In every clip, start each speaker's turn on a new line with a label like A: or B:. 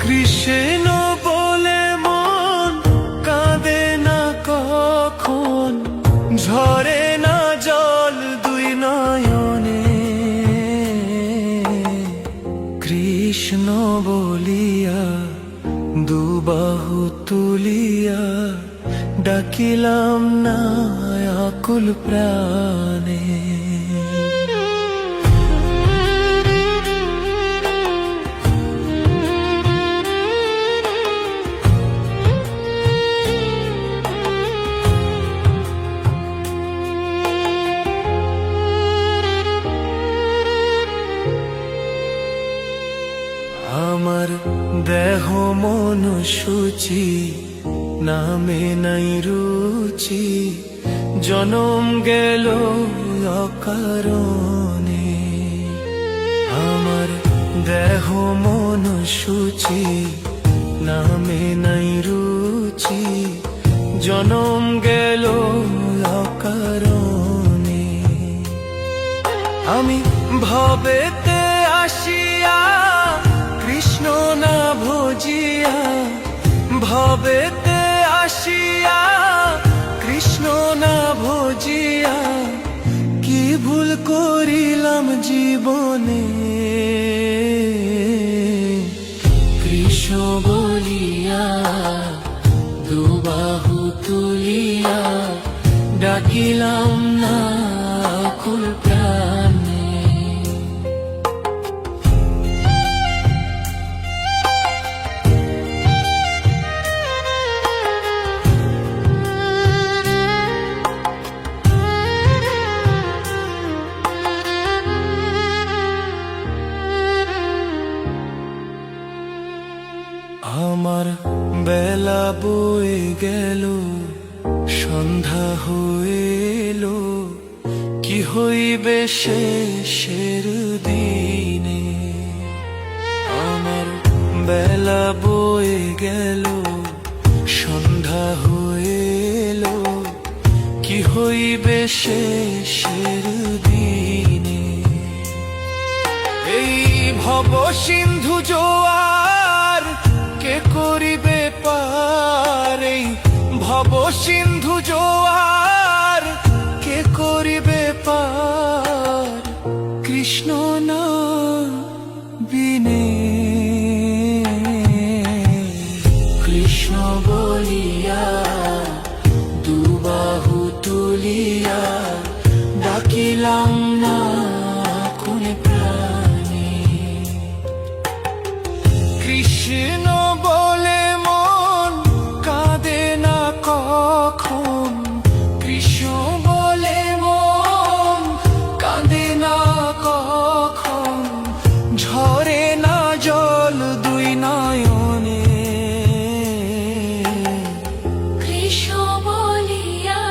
A: কৃষ্ণ বলে মন কাঁদে না কখন, ঝরে না জল দুই নয়নে। কৃষ্ণ বলিয়া দুবাহু তুলিয়া ডাকিলাম না আকুল প্রাণে। আমার দেহ মন সূচি, নামে নাই রুচি, জনম গেল অকারণে। আমার দেহ মন সূচি, নামে নাই রুচি, জনম গেল অকারণে। আমি ভবেতে আসিয়া কৃষ্ণ না ভজিয়া, ভবেতে আসিয়া কৃষ্ণ না ভজিয়া, কি ভুল করিলাম জীবনে। কৃষ্ণ বলিয়া দুবাহু তুলিয়া ডাকিলাম না আকুল প্রাণে। আমার বেলা বয়ে গেল, সন্ধ্যা হইল, কি হইবে শেষের দিনে। আমার বেলা বয়ে গেল, সন্ধ্যা হইল, কি হইবে শেষের দিনে। এই ভব সিন্ধু জোয়ার কে করিবে পার, এই ভব সিন্ধু জোয়ার কে করিবে পার, কৃষ্ণ না বিনে। কৃষ্ণ বলিয়া দুবাহু তুলিয়া ডাকিলাম না কোন প্রাণে। কৃষ্ণ বলে মন কাঁদে না কখন, কৃষ্ণ বলে মন কাঁদে না কখন, ঝরে না জল দুই নয়নে।
B: কৃষ্ণ বলিয়া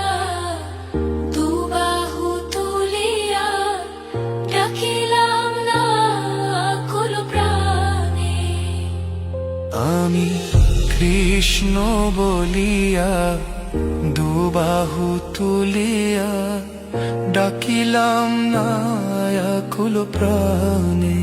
B: দুবাহু তুলিয়া ডাকিলাম না আকুল প্রাণে।
A: আমি কৃষ্ণ বলিয়া দুবাহু তুলিয়া ডাকিলাম না আকুল প্রাণে।